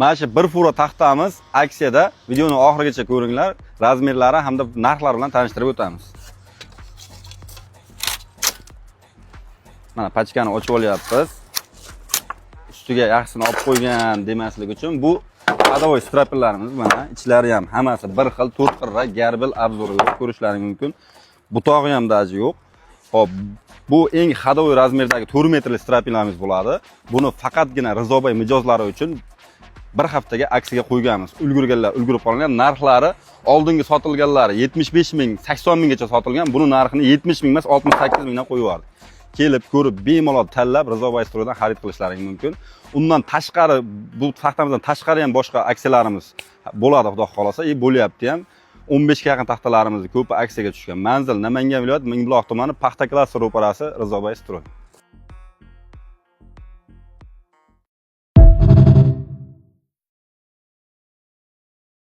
Mana shu 1 furo taxtamiz aksiyada. Videoni oxirigacha ko'ringlar. Razmerlari hamda narxlari bilan tanishtirib o'tamiz. Mana pachkani ochib olyapmiz. Ustiga yaxshisini olib qo'ygan demaslik uchun bu hadovoy strapillarimiz mana ichlari ham hammasi bir xil 4 xil garbil obzorida ko'rishlaring mumkin. Butog'i ham daji yo'q. Hop, bu eng hadovoy razmerdagi 4 metrli strapillarimiz bo'ladi. Buni faqatgina Rizobay mijozlari uchun bir haftaga aksiyaga qo'yganmiz. Ulgurganlar ulgurib qolgan. Narxlari oldingi sotilganlari 75 ming, 80 minggacha sotilgan. Buni narxini 70 ming emas, 68 mingdan qo'yib yubordik. Kelib ko'rib bemalol tanlab Rizobay Stroydan xarid qilishlaring mumkin. Undan tashqari bu taxtamizdan tashqari ham boshqa aksiyalarimiz bo'ladi, xudo xolasa, bo'lyapti ham. 15 ga yaqin taxtalarimizni ko'pi aksiyaga tushgan. Manzil Namangan viloyati Mingbuloq tumani Paxta klaster ro'parasi Rizobay Stroy.